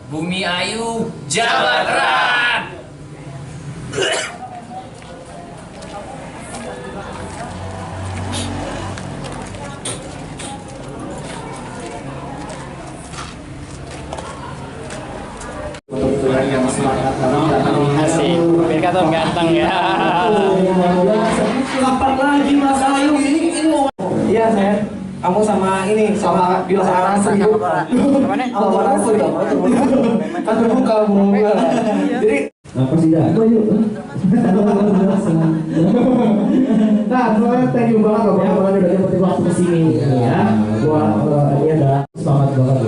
Bumi Ayu, Jawa Barat. Yang semangat Asik, biar kata ganteng ya. Kapan lagi Mas Ayu ini mau? Iya saya. Kamu sama ini sama Bila Arasu yuk. Kemana? Sama Arasu ya. Kan terbuka bunga. Jadi apa sih dah? Ayo yuk. Nah, semuanya thank you banget loh ya udah dapetin waktu kesini ya. Buat ini ada semangat banget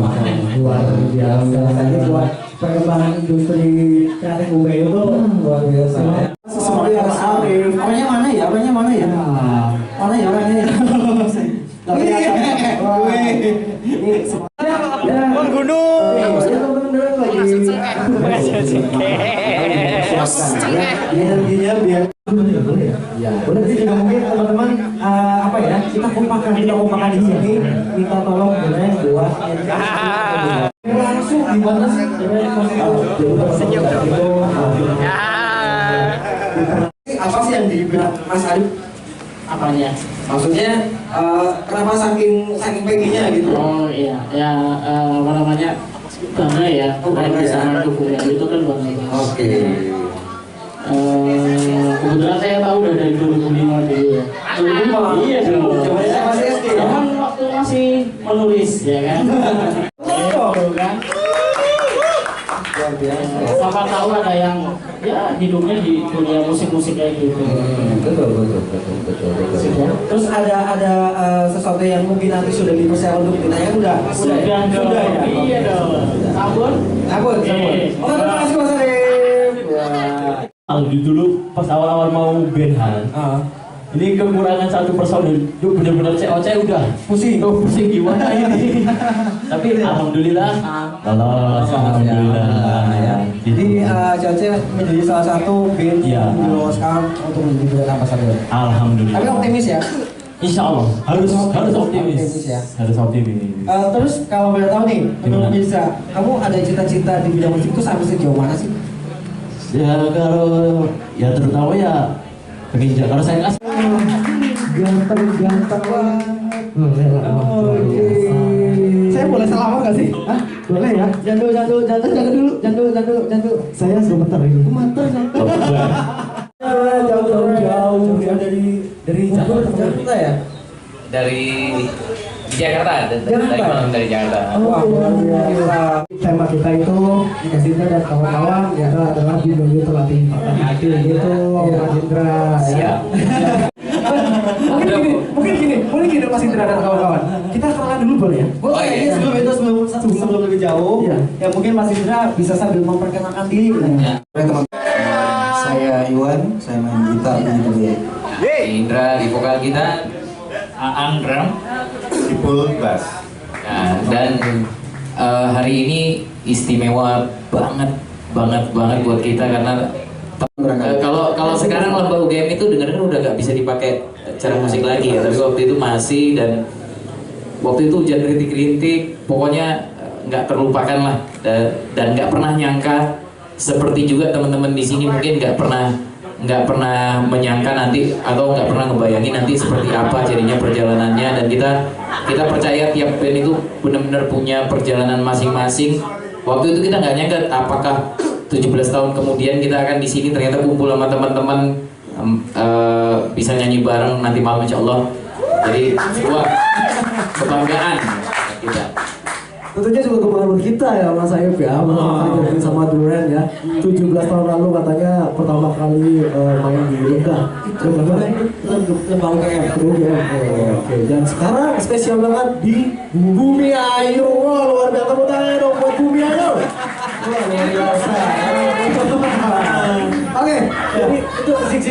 luar biasa. Ini buat perkembangan industri kreatif UBU itu luar biasa. Seperti Mas Arif. Orangnya mana ya? Orangnya mana ya? Mana ya orangnya? Ini semuanya gunung. Energinya biar ya. Udah sih juga mungkin teman-teman apa ya kita kompakan di sini minta tolong boleh buat langsung gimana sih Senyum dong. apa sih yang dibilang Mas Arif? Apanya? Maksudnya kenapa saking pengennya gitu? Oh iya, ya apa namanya? Bangga ya, main bersama Bumi Ayu itu kan bangga. Oke. Kebetulan saya tahu udah dari 2005 dulu ya. 2005? Iya dong. Saya masih SD. Zaman waktu masih menulis ya kan. Gitu kan. Luar biasa. Sampai tahu ada yang ya hidupnya di dunia musik-musik kayak gitu. Betul. Terus ada sesuatu yang mungkin nanti sudah dipersiapkan untuk ditanya udah ya. Iya dong. Sabun. Oh terima kasih Mas Arif. Aldi dulu pas awal-awal mau bandhan, ini kekurangan satu personil, itu benar-benar COC udah pusing gimana ini. Tapi alhamdulillah, alhamdulillah. Ya. Jadi Coce menjadi salah satu band yang diloloskan untuk menjadi brand ambassador. Alhamdulillah. Tapi optimis ya. Insya Allah harus optimis ya. Harus optimis. Terus kalau boleh tahu nih, menurut Mirza, kamu ada cita-cita di bidang musik itu sampai sejauh mana sih? Ya kalau ya terutama ya pengen kalau saya kasih ganteng banget. Saya boleh salaman nggak sih? Hah? Boleh ya? Jangan dulu. Saya sebentar ini. Jauh ya dari Jakarta ya? Dari Jakarta, dari Jakarta. Wah, luar biasa. Tema kita itu Mas Indra dan kawan-kawan ya adalah Bumi Ayu terlatih patah hati gitu, Mas Indra. Siap. Mungkin gini Mas Indra dan kawan-kawan. Kita kenalan dulu boleh ya? Oh iya. Sebelum lebih jauh, ya mungkin Mas Indra bisa sambil memperkenalkan diri. Ya. Saya Iwan, saya main gitar di Indra di vokal kita, Aan drum, Kipul bass. nah, dan hari ini istimewa banget buat kita karena kalau sekarang lomba UGM itu dengar kan udah nggak bisa dipakai cara musik lagi ya, tapi waktu itu masih, dan waktu itu hujan rintik-rintik, pokoknya nggak terlupakan lah, dan nggak pernah nyangka, seperti juga teman-teman di sini mungkin nggak pernah menyangka nanti atau nggak pernah ngebayangin nanti seperti apa jadinya perjalanannya, dan kita percaya tiap band itu benar-benar punya perjalanan masing-masing. Waktu itu kita nggak nyangka apakah 17 tahun kemudian kita akan di sini ternyata kumpul sama teman-teman, bisa nyanyi bareng nanti malam insya Allah. Jadi sebuah kebanggaan kita. Tentunya juga kebanggaan kita ya Mas Ayub ya, sama Duren ya. 17 tahun lalu katanya pertama kali main di Liga. Lembang UGM. Oke, dan sekarang spesial banget di Bumi Ayu. Wah, luar biasa, tepuk tangan dong buat Bumi Ayu. Wah, luar biasa. Oke, jadi itu kenapa?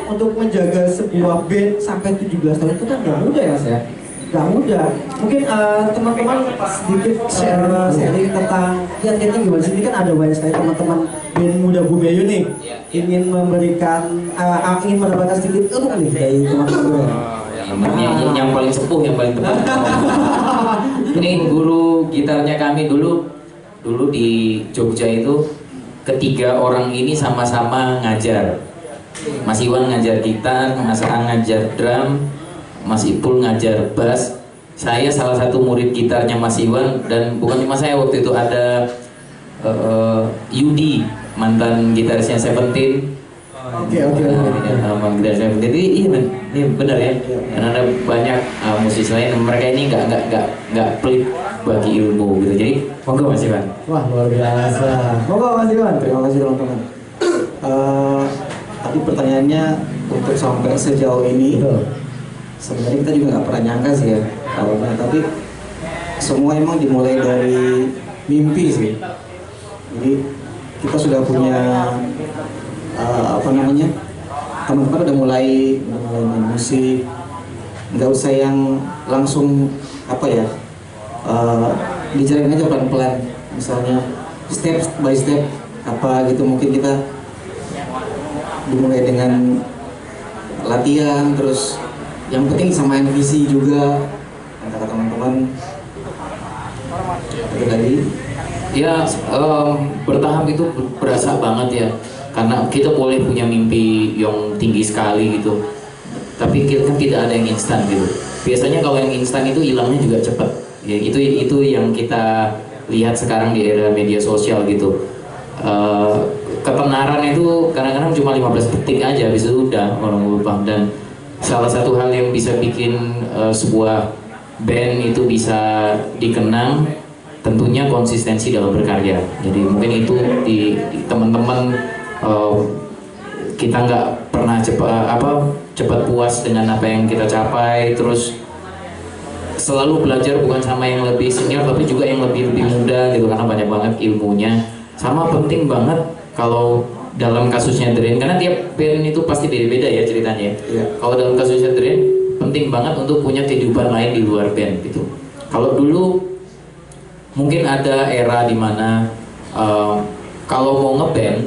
Untuk menjaga sebuah band sampai 17 tahun itu kan gak mudah ya saya. Gak mudah. Mungkin teman-teman sedikit sharing tentang kiat-kiatnya gimana sih? Ini kan ada banyak sekali teman-teman band muda Bumi Ayu nih ingin mendapatkan sedikit ilmu nih dari teman-teman. yang paling sepuh, yang paling tepat. Ini guru gitarnya kami dulu di Jogja itu, ketiga orang ini sama-sama ngajar. Mas Iwan ngajar gitar, Mas Ang ngajar drum, Mas Ipul ngajar bass. Saya salah satu murid gitarnya Mas Iwan, dan bukan cuma saya, waktu itu ada Yudi, mantan gitarisnya Seventeen. Oke. Mantan gitaris Seventeen. Jadi ini benar ya. Karena ada banyak musisi lain, mereka ini nggak pelit bagi ilmu gitu. Jadi monggo Mas Iwan. Wah, luar biasa. Monggo Mas Iwan. Terima kasih teman-teman. Tapi pertanyaannya untuk sampai sejauh ini, sebenarnya kita juga nggak pernah nyangka sih ya awalnya. Tapi semua emang dimulai dari mimpi sih. Jadi kita sudah punya teman-teman udah mulai main musik. Nggak usah yang langsung dijalanin aja pelan-pelan. Misalnya step by step gitu, mungkin kita dimulai dengan latihan, terus yang penting sama visi juga antara teman-teman itu tadi. Ya, bertahap itu berasa banget ya, karena kita boleh punya mimpi yang tinggi sekali gitu, tapi kita kan tidak ada yang instan gitu. Biasanya kalau yang instan itu hilangnya juga cepat ya, itu yang kita lihat sekarang di era media sosial gitu. Ketenaran itu kadang-kadang cuma 15 detik aja, habis itu udah orang lupa. Dan salah satu hal yang bisa bikin sebuah band itu bisa dikenang tentunya konsistensi dalam berkarya. Jadi mungkin itu di teman-teman, kita nggak pernah cepat puas dengan apa yang kita capai, terus selalu belajar bukan sama yang lebih senior tapi juga yang lebih muda gitu, karena banyak banget ilmunya. Sama penting banget kalau dalam kasusnya The Rain, karena tiap band itu pasti beda-beda ya ceritanya. Kalau dalam kasusnya The Rain, penting banget untuk punya kehidupan lain di luar band gitu. Kalau dulu mungkin ada era dimana kalau mau ngeband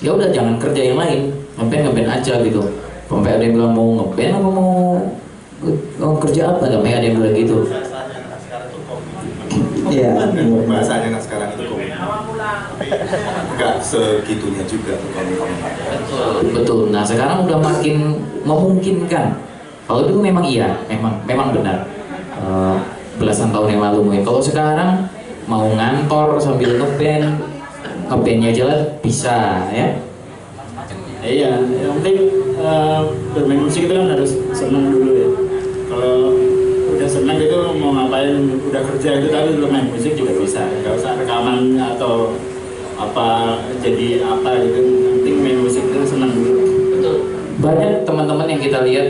ya udah jangan kerja yang lain, ngeband aja gitu. Sampai ada yang bilang mau ngeband apa mau kerja apa, sampai ada yang bilang gitu. Iya. Bahasanya kan sekarang itu nggak segitunya juga tuh Betul. Nah sekarang udah makin memungkinkan. Kalau dulu memang iya, memang benar. Belasan tahun yang lalu mungkin. Kalau sekarang mau ngantor sambil ngebandnya jalan bisa ya. Iya, yang penting bermain musik itu kan harus senang dulu ya. Kalau udah senang itu mau ngapain, udah kerja itu tapi belum main musik juga bisa. Gak usah rekaman atau jadi apa gitu. Yang penting main musik itu senang dulu. Betul. Banyak teman-teman yang kita lihat,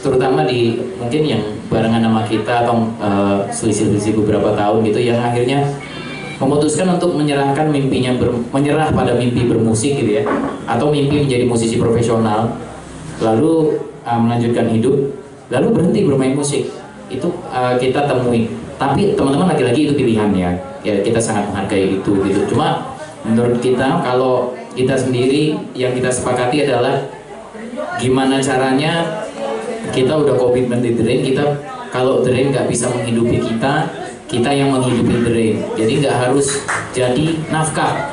terutama di mungkin yang barengan sama kita atau selisih beberapa tahun gitu, yang akhirnya memutuskan untuk menyerahkan mimpinya, menyerah pada mimpi bermusik gitu ya, atau mimpi menjadi musisi profesional, lalu melanjutkan hidup, lalu berhenti bermain musik. Itu kita temui. Tapi teman-teman lagi-lagi itu pilihan ya, kita sangat menghargai itu gitu. Cuma menurut kita, kalau kita sendiri yang kita sepakati adalah gimana caranya kita udah komitmen di The Rain, kita kalau The Rain nggak bisa menghidupi kita yang menghidupi The Rain. Jadi nggak harus jadi nafkah.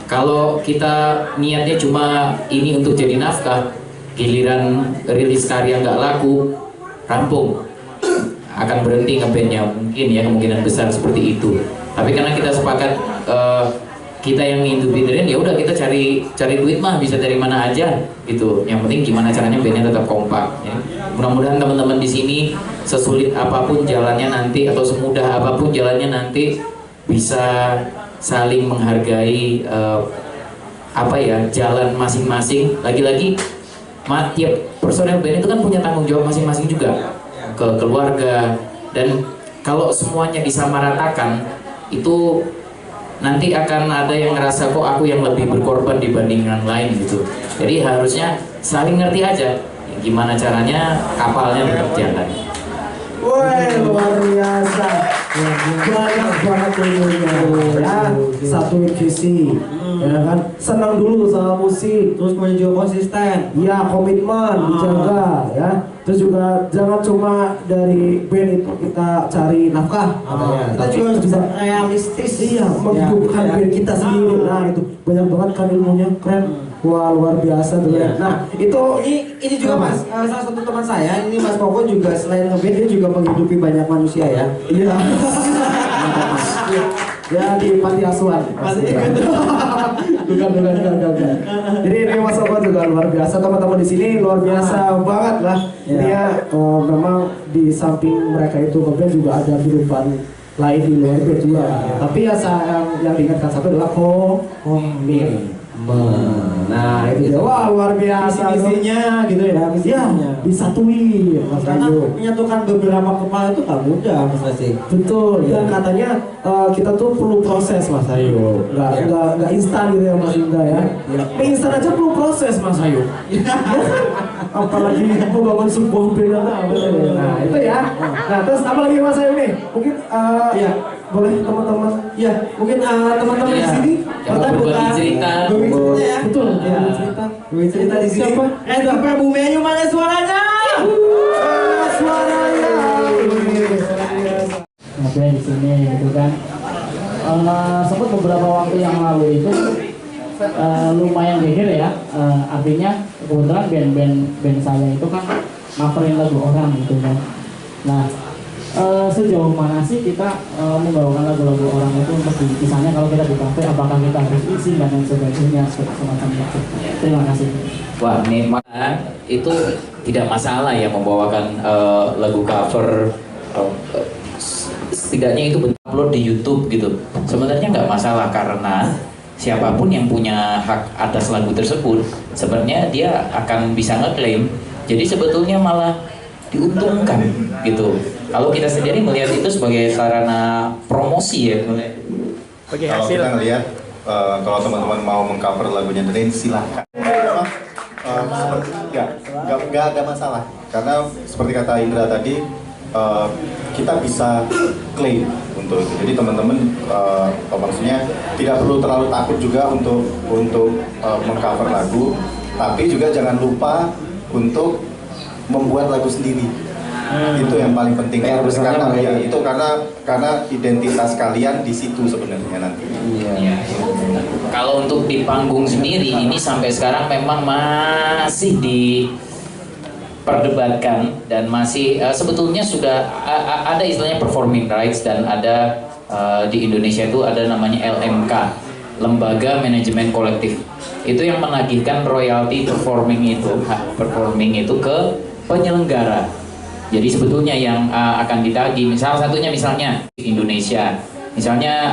Kalau kita niatnya cuma ini untuk jadi nafkah, giliran rilis karya nggak laku, rampung, akan berhenti ngebandnya, mungkin ya, kemungkinan besar seperti itu. Tapi karena kita sepakat kita yang menghidupi The Rain, ya udah kita cari duit mah bisa dari mana aja gitu. Yang penting gimana caranya bandnya tetap kompak ya. Mudah-mudahan teman-teman di sini, sesulit apapun jalannya nanti atau semudah apapun jalannya nanti, bisa saling menghargai jalan masing-masing. Lagi-lagi tiap personel band itu kan punya tanggung jawab masing-masing juga ke keluarga, dan kalau semuanya disamaratakan itu nanti akan ada yang ngerasa kok aku yang lebih berkorban dibanding yang lain gitu. Jadi harusnya saling ngerti aja gimana caranya kapalnya tetap jalan. Woi, luar biasa. Banyak banget ilmunya ya. Satu visi, ya kan? Senang dulu sama musik, Terus mau juga konsisten. ya komitmen dijaga ya. Terus juga jangan cuma dari band itu kita cari nafkah, kita juga harus bisa realistis. iya menghidupkan band kita sendiri. Nah itu banyak banget kan ilmunya, keren. Wah luar biasa tuh ya. Nah itu Ini juga Mas, salah satu teman saya, ini Mas Koko juga selain ngeband dia juga menghidupi banyak manusia ya. iya. Ya di panti asuhan. Bukan. Jadi ini Mas Oko juga luar biasa, teman-teman di sini luar biasa banget lah. Dia memang di samping mereka itu ngeband juga ada kehidupan lain di luar band juga. Tapi ya yang diingatkan satu adalah komitmen. Nah itu dia, wah luar biasa Visinya gitu ya, ya disatui Mas karena Ayu. menyatukan beberapa kepala itu tak mudah Mas Rasif. Betul, dan katanya kita tuh perlu proses Mas Ayu, nggak instan gitu ya Mas Indra ya. Instan aja perlu proses Mas Ayu. Apalagi mau bangun sebuah band. Nah itu ya. Nah terus apa lagi Mas Ayu nih? Mungkin ya boleh teman-teman. Ya mungkin teman-teman di sini berbagi cerita. Ya. Betul, Ya. Cerita di sini. Siapa? Edwin Prabu Menyu, mana suaranya? Suaranya. Oke di sini gitu kan. Sempat beberapa waktu yang lalu itu lumayan geger ya. Artinya kebetulan band saya itu kan coverin lagu orang gitu kan. Nah sejauh mana sih kita membawakan lagu-lagu orang itu untuk misalnya kalau kita di kafe apakah kita harus isi dan lain sebagainya semacam itu. Terima kasih. Wah, ini itu tidak masalah ya membawakan lagu cover. Setidaknya itu upload di YouTube gitu. Sebenarnya nggak masalah karena siapapun yang punya hak atas lagu tersebut, sebenarnya dia akan bisa ngeklaim. Jadi sebetulnya malah diuntungkan gitu. Kalau kita sendiri melihat itu sebagai sarana promosi ya. Kalau kita ngelihat kalau teman-teman mau mengcover lagunya Drain silahkan. Nggak ada masalah. Karena seperti kata Indra tadi, kita bisa klaim untuk itu. Jadi teman-teman maksudnya tidak perlu terlalu takut juga untuk mengcover lagu, tapi juga jangan lupa untuk membuat lagu sendiri. Itu yang paling penting karena identitas kalian di situ sebenarnya nanti. Iya. Kalau untuk di panggung sendiri ini sampai sekarang memang masih diperdebatkan dan masih sebetulnya sudah ada istilahnya performing rights dan ada di Indonesia itu ada namanya LMK, Lembaga Manajemen Kolektif. Itu yang menagihkan royalti performing itu ke penyelenggara. Jadi sebetulnya yang akan ditagih, salah satunya misalnya di Indonesia, misalnya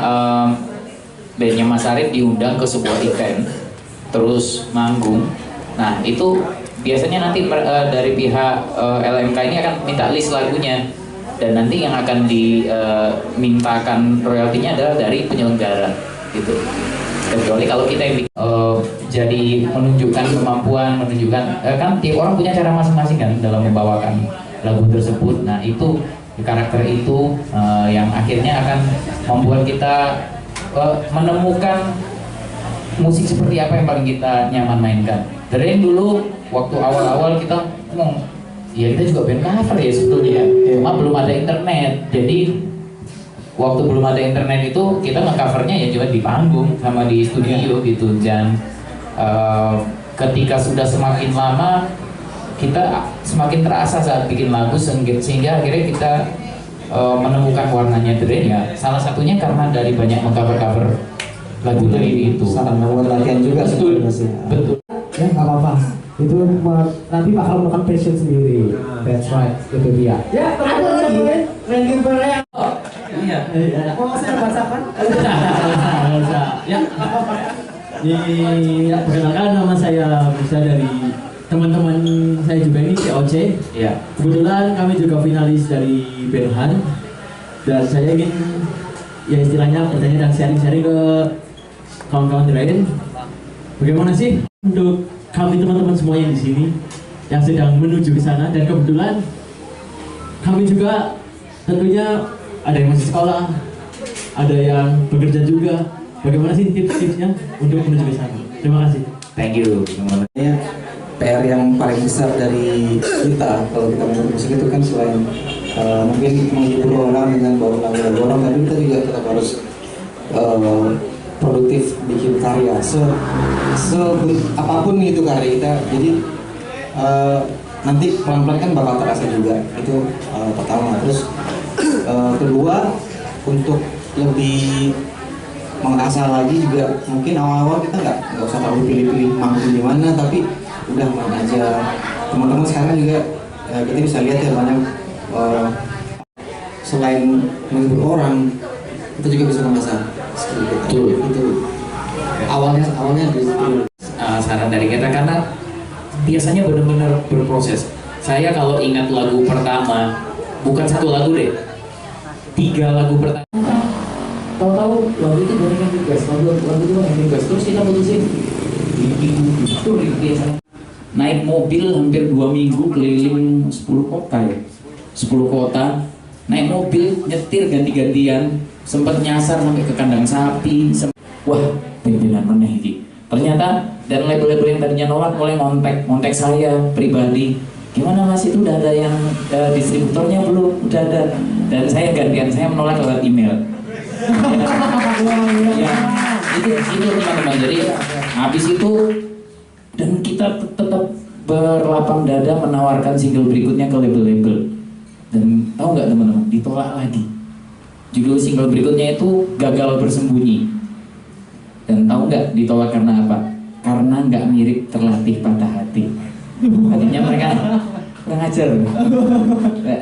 bandnya Mas Arif diundang ke sebuah event, terus manggung. Nah itu biasanya nanti dari pihak LMK ini akan minta list lagunya, dan nanti yang akan dimintakan royaltinya adalah dari penyelenggara, gitu. Kecuali kalau kita yang jadi menunjukkan kemampuan, kan tiap orang punya cara masing-masing kan dalam membawakan lagu tersebut. Nah itu karakter itu yang akhirnya akan membuat kita menemukan musik seperti apa yang paling kita nyaman mainkan. Dari dulu waktu awal-awal kita ngomong, ya kita juga band cover ya sebetulnya, cuma belum ada internet. Jadi waktu belum ada internet itu kita nge-covernya ya cuma di panggung sama di studio gitu. Dan ketika sudah semakin lama kita semakin terasa saat bikin lagu sehingga akhirnya kita menemukan warnanya Drain ya. Salah satunya karena dari banyak meng-cover lagu lain itu. Saran membuat latihan juga Betul. Ya nggak apa-apa. Itu nanti bakal menemukan passion sendiri. That's right. Itu dia. Ya ada lagi kan? Randy Barrea. Iya. Mau saya bacakan? Ya. Perkenalkan nama saya bisa dari teman-teman saya juga ini COC. Iya. Kebetulan kami juga finalis dari Benhan dan saya ingin ya istilahnya bertanya dan sharing-sharing ke kawan-kawan lain. Bagaimana sih untuk kami teman-teman semua yang di sini yang sedang menuju ke sana, dan kebetulan kami juga tentunya ada yang masih sekolah, ada yang bekerja juga. Bagaimana sih tips-tipsnya untuk menuju ke sana? Terima kasih. Thank you. Ya, PR yang paling besar dari kita kalau kita membuat musik itu kan selain mungkin menghibur orang dengan bawa lagu orang, tapi kita juga tetap harus produktif bikin karya apapun itu karya kita. Jadi nanti pelan-pelan kan bakal terasa juga itu pertama. Terus kedua, untuk lebih mengasah lagi juga, mungkin awal-awal kita nggak usah terlalu pilih-pilih manggung di mana, tapi udah main aja. Teman-teman sekarang juga kita bisa lihat ya banyak selain menghibur orang, kita juga bisa mengasah skill kita. Itu awalnya gitu. Saran dari kita karena biasanya benar-benar berproses. Saya kalau ingat lagu pertama, bukan satu lagu deh, 3 lagu pertama. Tahu-tahu lagu itu banyak yang request, lagu itu banyak yang request. Terus kita putusin itu biasanya. Naik mobil hampir 2 minggu keliling 10 kota ya, 10 kota. Naik mobil nyetir ganti-gantian, sempat nyasar sampai ke kandang sapi. Wah, pimpinan meneh iki. Ternyata dan label-label yang tadinya nolak mulai ngontek saya pribadi. Gimana Mas, itu udah ada yang distributornya belum? Udah ada. Dan saya gantian, saya menolak lewat email. Ya, itu teman-teman. Jadi habis itu dan kita tetap berlapang dada menawarkan single berikutnya ke label-label. Dan tahu nggak teman-teman, ditolak lagi. Judul single berikutnya itu Gagal Bersembunyi. Dan tahu nggak ditolak karena apa? Karena nggak mirip Terlatih Patah Hati. Akhirnya mereka kurang ajar.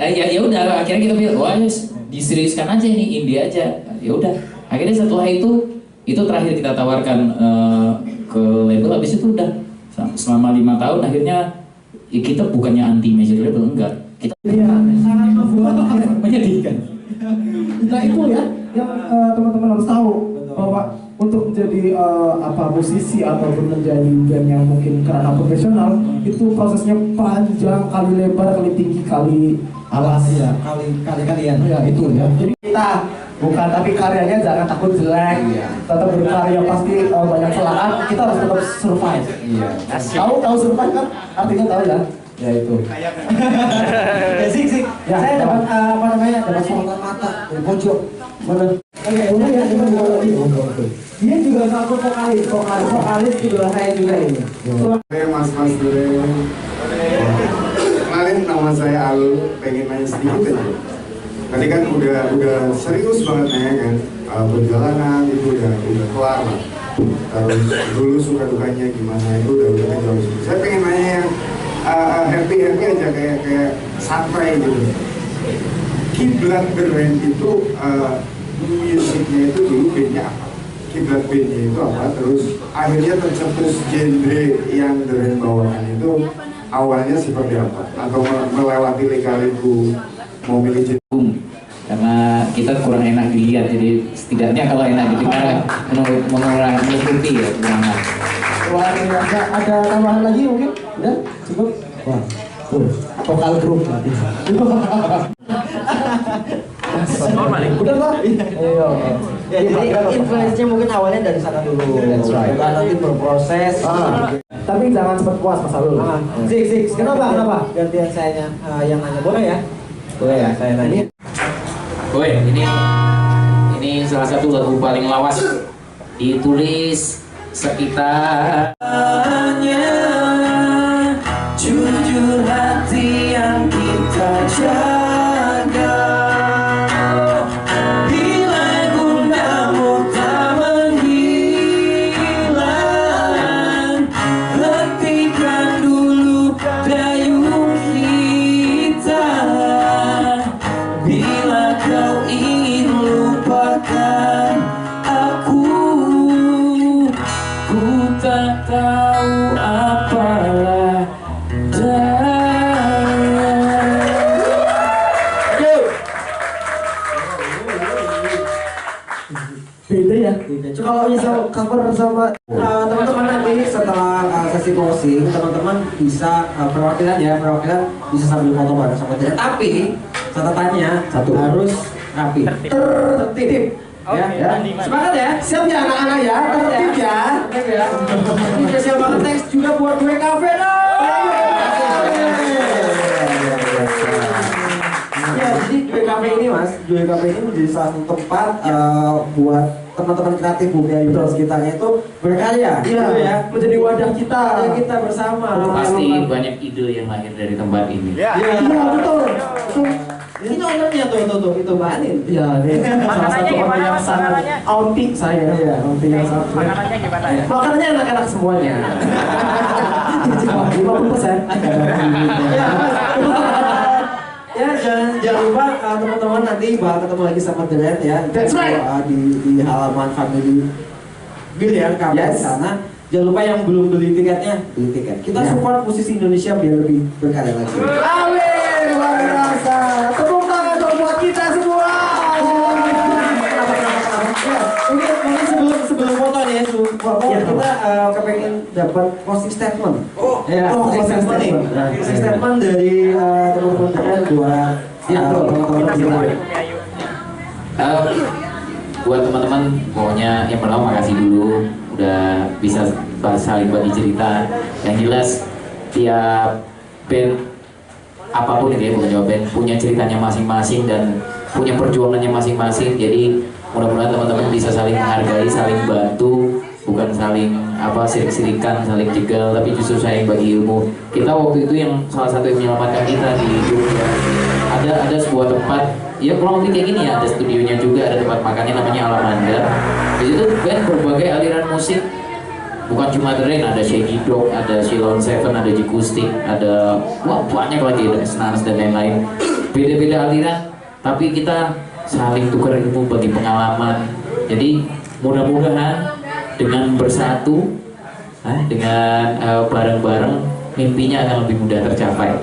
Ya udah, akhirnya kita bilang, wah yes, diseriuskan aja ini, indie aja. Ya udah. Akhirnya setelah itu terakhir kita tawarkan ke label. Habis itu udah selama 5 tahun akhirnya ya kita bukannya anti major label, enggak. Kita sangat menyedihkan. Nah itu ya yang teman-teman harus tahu bahwa untuk menjadi musisi ataupun menjadi band yang mungkin kerana profesional itu prosesnya panjang kali lebar kali tinggi kali alas ya kalian ya itu ya. Jadi kita bukan, tapi karyanya jangan takut jelek, tetap berkarya pasti banyak celaan, kita harus tetap survive. Iya. Tahu survive kan artinya tahu ya? Ya itu. Ya sik. Ya saya dapat dapat sorot mata dari pojok. Mana? Oke, ya dia juga satu vokalis juga saya juga ini. Mas Dure. Kenalin, nama saya Alul, pengen nanya sedikit aja. Tadi kan udah serius banget ya kan, perjalanan itu udah kelar lah. Terus dulu suka dukanya gimana itu udah kejauh. Saya pengen nanya yang happy aja kayak santai gitu. Kiblat Band itu musiknya itu dulu bandnya apa? Kiblat bandnya itu apa? Terus akhirnya tercetus genre yang Duren bawakan itu awalnya seperti apa? Atau melewati lika-liku mau milih genre? Karena kita kurang enak dilihat, jadi setidaknya kalau enak didengar menutupi ya kekurangan. Wah, ada tambahan lagi mungkin? Udah cukup? Wah, tuh vokal grup berarti. Udah Pak? Iya. Ya, jadi influence-nya mungkin awalnya dari sana dulu. That's right. Nanti berproses. Tapi jangan cepat puas Mas Alul. Sik. Kenapa? Gantian saya yang nanya, boleh ya? Boleh ya, saya nanya. Woi, ini salah satu lagu paling lawas, ditulis sekitar jujur hati yang kita jaga. Bila gundamu tak menghilang, hentikan dulu dayung kita. Bila kau ingin lupakan aku, ku tak tahu apalah daya. Beda ya? Kalau misal cover sama teman-teman nanti setelah sesi closing, teman-teman bisa perwakilan bisa sambil foto bareng sama dia. Tapi catatannya harus rapi, tertib. Ya. Sepakat ya? Siap ya anak-anak ya? Tertib ya? ya. Ini spesial banget, thanks juga buat gue kafe Ya, jadi gue kafe ini mas, gue kafe ini menjadi salah satu tempat buat teman-teman kreatif bumi ayu dan sekitarnya itu berkarya. Iya ya, menjadi wadah kita bersama. Pasti banyak ide yang lahir dari tempat ini. Iya betul. Ini ownernya tuh itu Mbak Anin. Iya, ini salah satu orang yang sangat outing saya. Iya, outing yang sangat. Makanannya gimana ya? Makanannya enak-enak semuanya. 50%. Ya jangan lupa teman-teman nanti bakal ketemu lagi sama The Red ya. That's right. Di halaman Family Biliar Cafe Yes. sana. Jangan lupa yang belum beli tiketnya, beli tiket. Kita support musisi Indonesia biar lebih berkarya lagi. Amin, luar biasa. Tepuk tangan dong buat kita semua. Ini sebelum foto nih, sebelum foto kita kepengen dapat closing statement. Closing statement nih. Closing statement dari teman-teman kalian buat teman-teman kita. Buat teman-teman, pokoknya yang pertama makasih dulu udah bisa saling bagi cerita. Yang jelas tiap band apapun itu ya, bukan cuma band, punya ceritanya masing-masing dan punya perjuangannya masing-masing. Jadi mudah-mudahan teman-teman bisa saling menghargai, saling bantu, bukan saling sirik-sirikan, saling jegal, tapi justru saling bagi ilmu. Kita waktu itu yang salah satu yang menyelamatkan kita di Jogja, ada sebuah tempat ya kurang lebih kayak gini ya, ada studionya juga, ada tempat makannya namanya Alamanda. Di situ band berbagai aliran musik, bukan cuma The Rain, ada Shaggy Dog, ada Shilon Seven, ada Jikustik, ada banyak lagi, ada Snanas dan lain-lain. Beda-beda aliran, tapi kita saling tukar ilmu, bagi pengalaman. Jadi mudah-mudahan dengan bersatu, dengan bareng-bareng, mimpinya akan lebih mudah tercapai.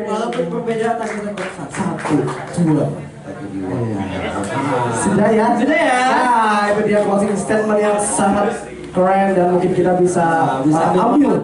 Walaupun berbeda tapi tetap satu. Sudah ya? Sudah ya? Nah, itu dia closing statement yang sangat keren dan mungkin kita bisa ambil